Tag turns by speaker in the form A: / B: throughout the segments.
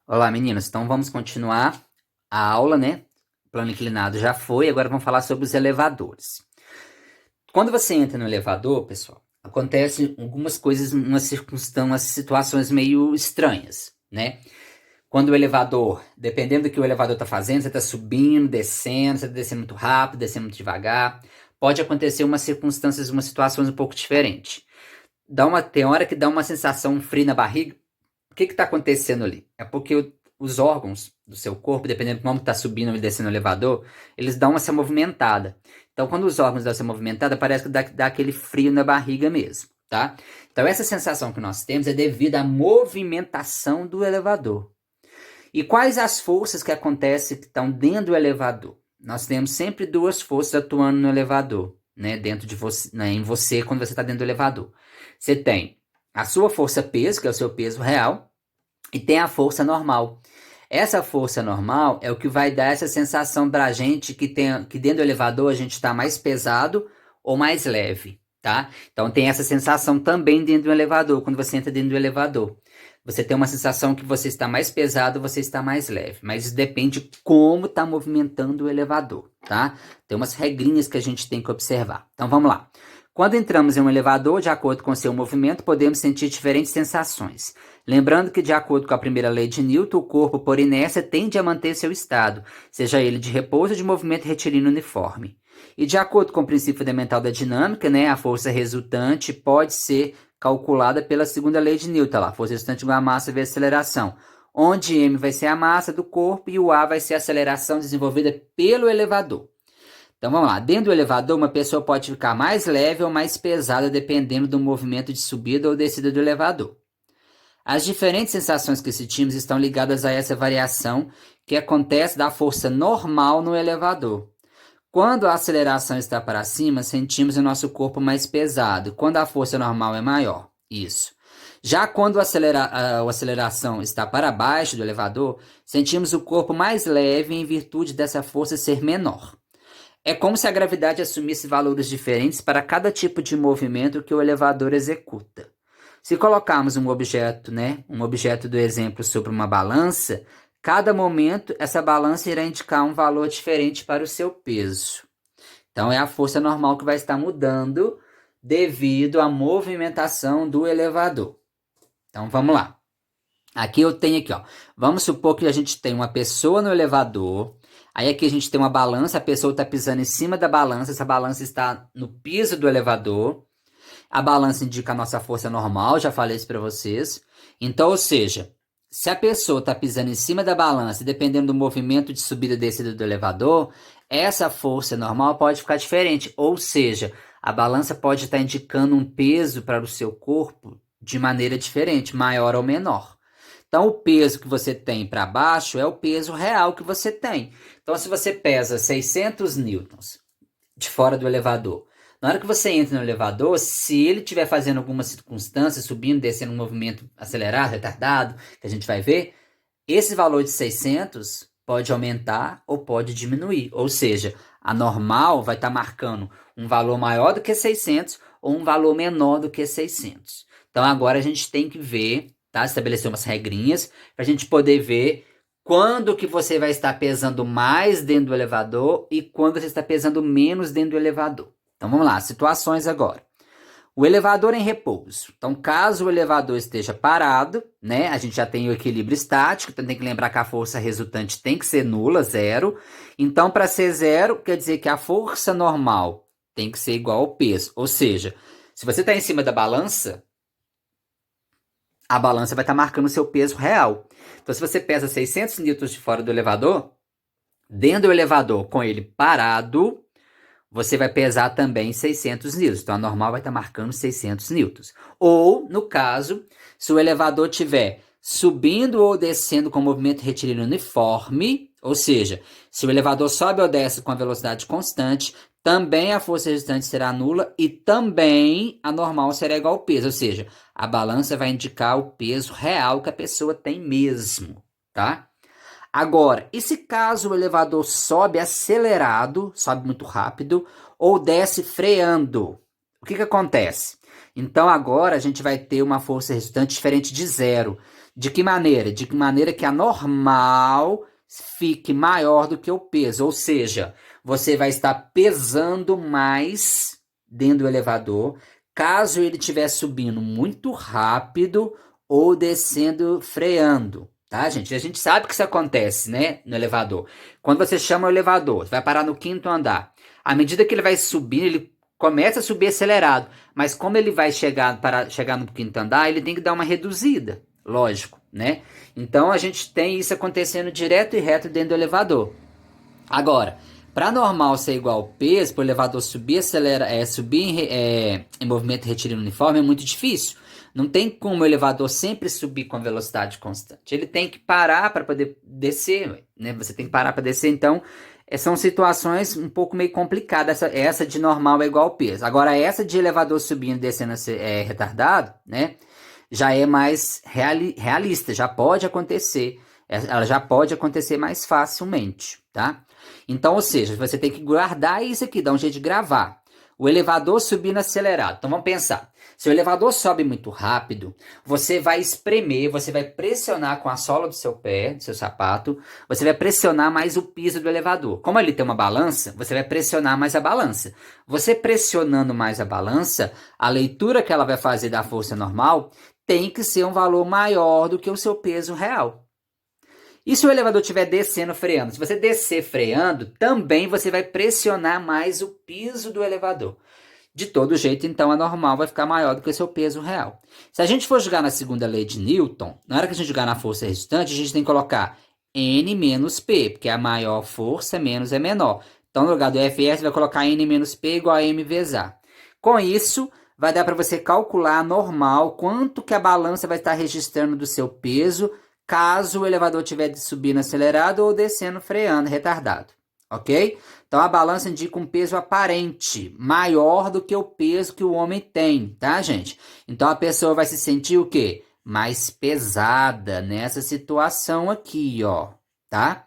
A: Olá, meninos. Então vamos continuar a aula, né? Plano inclinado já foi, agora vamos falar sobre os elevadores. Quando você entra no elevador, pessoal, acontecem algumas coisas, umas circunstâncias, umas situações meio estranhas, né? Quando o elevador, dependendo do que o elevador está fazendo, você está subindo, descendo, você está descendo muito rápido, descendo muito devagar, pode acontecer umas circunstâncias, umas situações um pouco diferentes. Tem hora que dá uma sensação um frio na barriga. O que está acontecendo ali? É porque os órgãos do seu corpo, dependendo de como está subindo e descendo o elevador, eles dão essa movimentada. Então, quando os órgãos dão essa movimentada, parece que dá aquele frio na barriga mesmo, tá? Então, essa sensação que nós temos é devido à movimentação do elevador. E quais as forças que acontecem que estão dentro do elevador? Nós temos sempre duas forças atuando no elevador, né? Dentro de você, né, em você quando você está dentro do elevador. Você tem a sua força peso, que é o seu peso real, e tem a força normal. Essa força normal é o que vai dar essa sensação pra gente que dentro do elevador a gente está mais pesado ou mais leve, tá? Então tem essa sensação também dentro do elevador, quando você entra dentro do elevador. Você tem uma sensação que você está mais pesado, você está mais leve, mas isso depende de como está movimentando o elevador, tá? Tem umas regrinhas que a gente tem que observar. Então vamos lá. Quando entramos em um elevador, de acordo com seu movimento, podemos sentir diferentes sensações. Lembrando que, de acordo com a primeira lei de Newton, o corpo, por inércia, tende a manter seu estado, seja ele de repouso ou de movimento retilíneo uniforme. E, de acordo com o princípio fundamental da dinâmica, né, a força resultante pode ser calculada pela segunda lei de Newton, lá, força resultante igual a massa vezes aceleração, onde m vai ser a massa do corpo e o a vai ser a aceleração desenvolvida pelo elevador. Então vamos lá, dentro do elevador uma pessoa pode ficar mais leve ou mais pesada dependendo do movimento de subida ou descida do elevador. As diferentes sensações que sentimos estão ligadas a essa variação que acontece da força normal no elevador. Quando a aceleração está para cima, sentimos o nosso corpo mais pesado, quando a força normal é maior. Isso. Já quando a aceleração está para baixo do elevador, sentimos o corpo mais leve em virtude dessa força ser menor. É como se a gravidade assumisse valores diferentes para cada tipo de movimento que o elevador executa. Se colocarmos um objeto, né, um objeto do exemplo sobre uma balança, cada momento essa balança irá indicar um valor diferente para o seu peso. Então é a força normal que vai estar mudando devido à movimentação do elevador. Então vamos lá. Aqui eu tenho aqui, ó. Vamos supor que a gente tem uma pessoa no elevador. Aí aqui a gente tem uma balança, a pessoa está pisando em cima da balança, essa balança está no piso do elevador. A balança indica a nossa força normal, já falei isso para vocês. Então, ou seja, se a pessoa está pisando em cima da balança, dependendo do movimento de subida e descida do elevador, essa força normal pode ficar diferente. Ou seja, a balança pode estar indicando um peso para o seu corpo de maneira diferente, maior ou menor. Então, o peso que você tem para baixo é o peso real que você tem. Então, se você pesa 600 newtons de fora do elevador, na hora que você entra no elevador, se ele estiver fazendo alguma circunstância, subindo, descendo um movimento acelerado, retardado, que a gente vai ver, esse valor de 600 pode aumentar ou pode diminuir. Ou seja, a normal vai estar marcando um valor maior do que 600 ou um valor menor do que 600. Então agora a gente tem que ver, tá? Estabelecer umas regrinhas para a gente poder ver quando que você vai estar pesando mais dentro do elevador e quando você está pesando menos dentro do elevador. Então vamos lá, situações agora. O elevador em repouso. Então, caso o elevador esteja parado, né, a gente já tem o equilíbrio estático, então tem que lembrar que a força resultante tem que ser nula, zero. Então, para ser zero, quer dizer que a força normal tem que ser igual ao peso. Ou seja, se você está em cima da balança, a balança vai estar marcando o seu peso real. Então, se você pesa 600 newtons de fora do elevador, dentro do elevador com ele parado, você vai pesar também 600 newtons. Então, a normal vai estar marcando 600 newtons. Ou, no caso, se o elevador estiver subindo ou descendo com movimento retilíneo uniforme, ou seja, se o elevador sobe ou desce com a velocidade constante, também a força resultante será nula e também a normal será igual ao peso. Ou seja, a balança vai indicar o peso real que a pessoa tem mesmo, tá? Agora, e se caso o elevador sobe acelerado, sobe muito rápido, ou desce freando? O que que acontece? Então agora a gente vai ter uma força resultante diferente de zero. De que maneira? De que maneira que a normal fique maior do que o peso. Ou seja, você vai estar pesando mais dentro do elevador, caso ele estiver subindo muito rápido ou descendo freando. Tá, gente? A gente sabe que isso acontece, né? No elevador. Quando você chama o elevador, você vai parar no quinto andar. À medida que ele vai subindo, ele começa a subir acelerado. Mas como ele vai chegar no quinto andar, ele tem que dar uma reduzida. Lógico, né? Então a gente tem isso acontecendo direto e reto dentro do elevador. Agora, para normal ser igual ao peso, para o elevador subir, subir em movimento retilíneo uniforme é muito difícil. Não tem como o elevador sempre subir com velocidade constante. Ele tem que parar para poder descer, né? Você tem que parar para descer, então são situações um pouco meio complicadas. Essa de normal é igual ao peso. Agora, essa de elevador subindo e descendo retardado, né? Já é mais realista, já pode acontecer. Ela já pode acontecer mais facilmente, tá? Então, ou seja, você tem que guardar isso aqui, dar um jeito de gravar. O elevador subindo acelerado. Então vamos pensar. Se o elevador sobe muito rápido, você vai espremer, você vai pressionar com a sola do seu pé, do seu sapato, você vai pressionar mais o piso do elevador. Como ele tem uma balança, você vai pressionar mais a balança. Você pressionando mais a balança, a leitura que ela vai fazer da força normal tem que ser um valor maior do que o seu peso real. E se o elevador estiver descendo freando? Se você descer freando, também você vai pressionar mais o piso do elevador. De todo jeito, então, a normal vai ficar maior do que o seu peso real. Se a gente for jogar na segunda lei de Newton, na hora que a gente jogar na força resultante, a gente tem que colocar N menos P, porque a maior força menos é menor. Então, no lugar do Fs, vai colocar N menos P igual a M vezes A. Com isso, vai dar para você calcular a normal, quanto que a balança vai estar registrando do seu peso, caso o elevador estiver subindo acelerado ou descendo freando retardado, ok? Então a balança indica um peso aparente, maior do que o peso que o homem tem, tá, gente? Então a pessoa vai se sentir o quê? Mais pesada nessa situação aqui, ó, tá?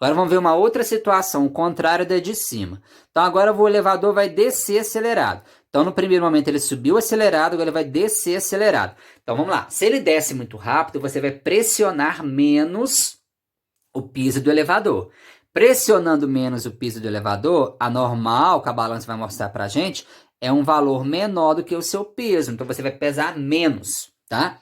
A: Agora vamos ver uma outra situação, o contrário da de cima. Então agora o elevador vai descer acelerado. Então no primeiro momento ele subiu acelerado, agora ele vai descer acelerado. Então vamos lá, se ele desce muito rápido, você vai pressionar menos o piso do elevador. Pressionando menos o piso do elevador, a normal que a balança vai mostrar pra gente é um valor menor do que o seu peso. Então você vai pesar menos, tá?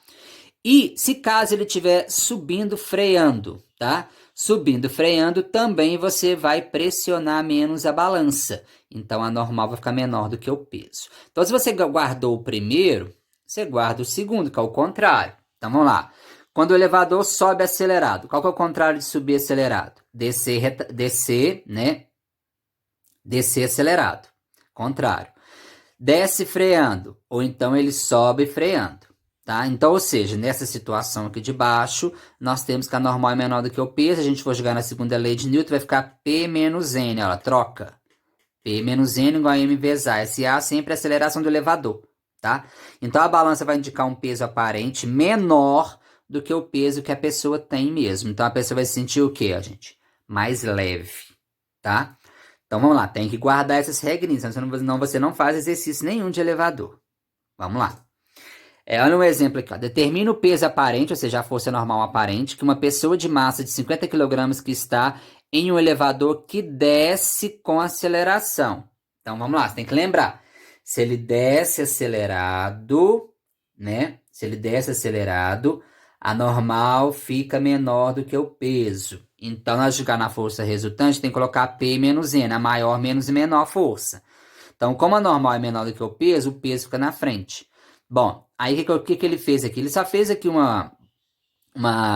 A: E se caso ele estiver subindo freando, tá? Subindo freando, também você vai pressionar menos a balança. Então a normal vai ficar menor do que o peso. Então se você guardou o primeiro, você guarda o segundo, que é o contrário. Então vamos lá. Quando o elevador sobe acelerado, qual que é o contrário de subir acelerado? Descer, né? Descer acelerado. Contrário. Desce freando, ou então ele sobe freando. Tá? Então, ou seja, nessa situação aqui de baixo, nós temos que a normal é menor do que o peso. Se a gente for jogar na segunda lei de Newton, vai ficar P menos N. Olha, troca. P menos N igual a M vezes A. Esse A sempre é a aceleração do elevador. Tá? Então, a balança vai indicar um peso aparente menor do que o peso que a pessoa tem mesmo. Então, a pessoa vai se sentir o quê, gente? Mais leve. Tá? Então, vamos lá. Tem que guardar essas regrinhas, senão você não faz exercício nenhum de elevador. Vamos lá. Olha um exemplo aqui. Ó. Determina o peso aparente, ou seja, a força normal aparente, que uma pessoa de massa de 50 kg que está em um elevador que desce com aceleração. Então, vamos lá, você tem que lembrar. Se ele desce acelerado, né? Se ele desce acelerado, a normal fica menor do que o peso. Então, nós jogar na força resultante, tem que colocar P menos N, a maior menos e menor força. Então, como a normal é menor do que o peso fica na frente. Bom, aí o que ele fez aqui? Ele só fez aqui uma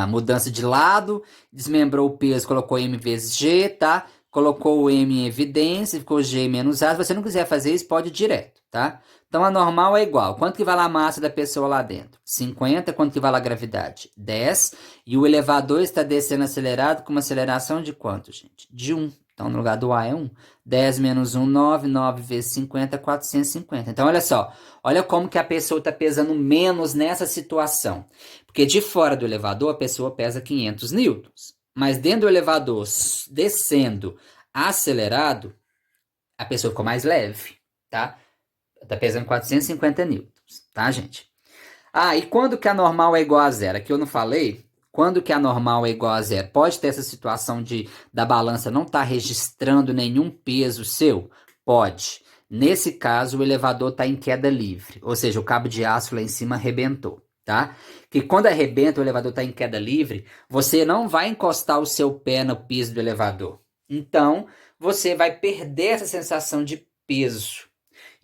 A: mudança de lado, desmembrou o peso, colocou M vezes G, tá? Colocou o M em evidência, ficou G menos A. Se você não quiser fazer isso, pode ir direto, tá? Então, a normal é igual. Quanto que vale a massa da pessoa lá dentro? 50. Quanto que vale a gravidade? 10. E o elevador está descendo acelerado com uma aceleração de quanto, gente? De 1. Então, no lugar do A é 1. 10 menos 1, 9. 9 vezes 50, 450. Então, olha só. Olha como que a pessoa está pesando menos nessa situação. Porque de fora do elevador, a pessoa pesa 500 newtons. Mas dentro do elevador, descendo acelerado, a pessoa ficou mais leve, tá? Está pesando 450 newtons. tá, gente? Ah, e quando que a normal é igual a zero? Aqui eu não falei. Quando que a normal é igual a zero? Pode ter essa situação da balança não estar registrando nenhum peso seu? Pode. Nesse caso, o elevador está em queda livre, ou seja, o cabo de aço lá em cima arrebentou, tá? Que quando arrebenta, o elevador está em queda livre, você não vai encostar o seu pé no piso do elevador. Então, você vai perder essa sensação de peso.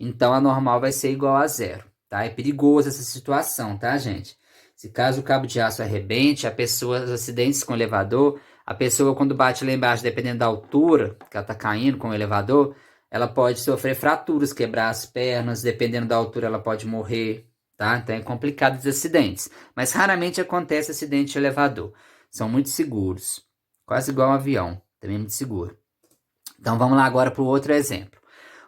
A: Então, a normal vai ser igual a zero, tá? É perigoso essa situação, tá, gente? Se caso o cabo de aço arrebente, os acidentes com o elevador, a pessoa quando bate lá embaixo, dependendo da altura que ela tá caindo com o elevador, ela pode sofrer fraturas, quebrar as pernas, dependendo da altura ela pode morrer, tá? Então é complicado os acidentes, mas raramente acontece acidente de elevador. São muito seguros, quase igual um avião, também muito seguro. Então vamos lá agora para o outro exemplo.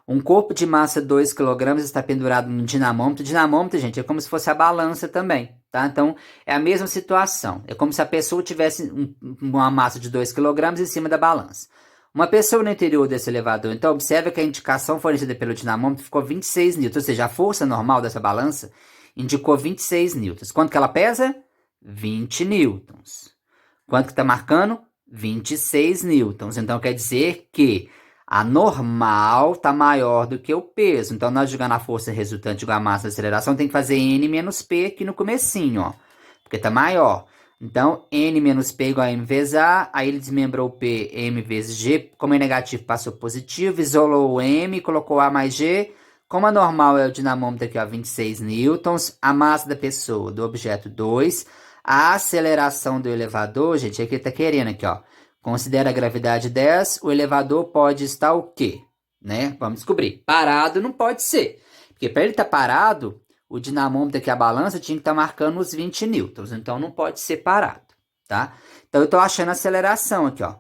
A: Um corpo de massa 2 kg está pendurado no dinamômetro. Dinamômetro, gente, é como se fosse a balança também, tá? Então, é a mesma situação. É como se a pessoa tivesse uma massa de 2 kg em cima da balança. Uma pessoa no interior desse elevador, então, observa que a indicação fornecida pelo dinamômetro ficou 26 newtons, ou seja, a força normal dessa balança indicou 26 newtons. Quanto que ela pesa? 20 newtons. Quanto que está marcando? 26 newtons. Então, quer dizer que a normal está maior do que o peso. Então, nós jogando a força resultante igual a massa da aceleração, tem que fazer N menos P aqui no comecinho, ó. Porque está maior. Então, N menos P igual a M vezes A. Aí ele desmembrou o P, M vezes G. Como é negativo, passou positivo. Isolou o M, colocou A mais G. Como a normal é o dinamômetro aqui, ó, 26 newtons. A massa da pessoa, do objeto 2. A aceleração do elevador, gente, é que ele está querendo aqui, ó. Considera a gravidade 10, o elevador pode estar o quê? Né? Vamos descobrir. Parado não pode ser. Porque para ele estar parado, o dinamômetro aqui, a balança, tinha que estar marcando os 20 newtons. Então não pode ser parado, tá? Então eu estou achando a aceleração aqui, ó.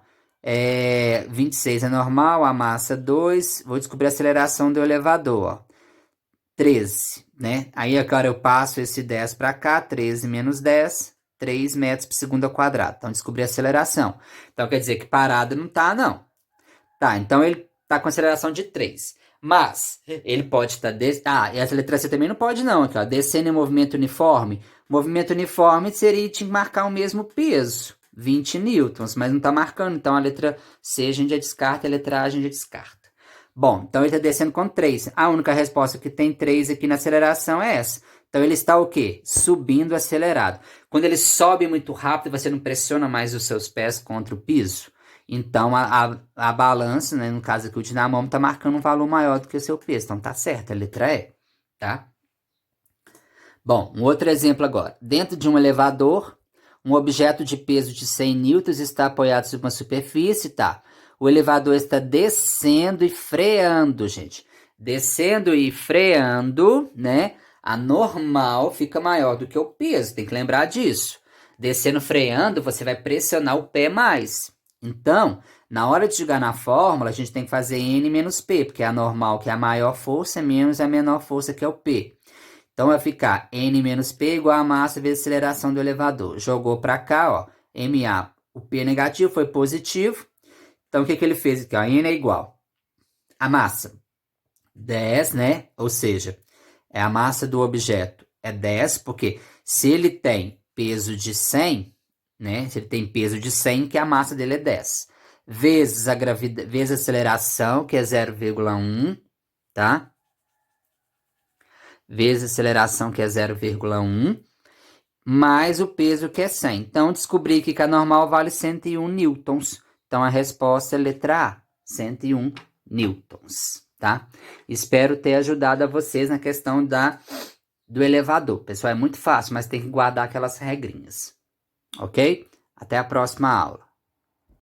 A: 26 é normal, a massa 2. Vou descobrir a aceleração do elevador, ó. 13, né? Aí agora eu passo esse 10 para cá, 13 menos 10. 3 metros por segundo ao quadrado. Então, descobri a aceleração. Então, quer dizer que parado não tá, não. Tá, então ele tá com aceleração de 3. Mas, ele pode estar... e essa letra C também não pode, não. Aqui, ó, descendo em movimento uniforme. Movimento uniforme tinha que marcar o mesmo peso. 20 newtons, mas não tá marcando. Então, a letra C a gente já descarta, a letra A a gente já descarta. Bom, então ele está descendo com 3. A única resposta que tem 3 aqui na aceleração é essa. Então ele está o quê? Subindo acelerado. Quando ele sobe muito rápido, você não pressiona mais os seus pés contra o piso. Então a balança, né, no caso aqui o dinamômetro, está marcando um valor maior do que o seu peso. Então tá certo, a letra E, tá? Bom, um outro exemplo agora. Dentro de um elevador, um objeto de peso de 100 newtons está apoiado sobre uma superfície, tá? O elevador está descendo e freando, gente. Descendo e freando, né? A normal fica maior do que o peso, tem que lembrar disso. Descendo, freando, você vai pressionar o pé mais. Então, na hora de jogar na fórmula, a gente tem que fazer N menos P, porque a normal, que é a maior força, menos a menor força, que é o P. Então, vai ficar N menos P igual a massa vezes a aceleração do elevador. Jogou para cá, ó, MA, o P negativo foi positivo. Então, o que ele fez aqui? Ó, N é igual a massa, 10, né? Ou seja, a massa do objeto é 10, porque se ele tem peso de 100, né? Se ele tem peso de 100, que a massa dele é 10. Vezes vezes a aceleração, que é 0,1, tá? Vezes a aceleração, que é 0,1, mais o peso, que é 100. Então, descobri que a normal vale 101 newtons. Então, a resposta é letra A, 101 newtons, tá? Espero ter ajudado a vocês na questão do elevador. Pessoal, é muito fácil, mas tem que guardar aquelas regrinhas, ok? Até a próxima aula.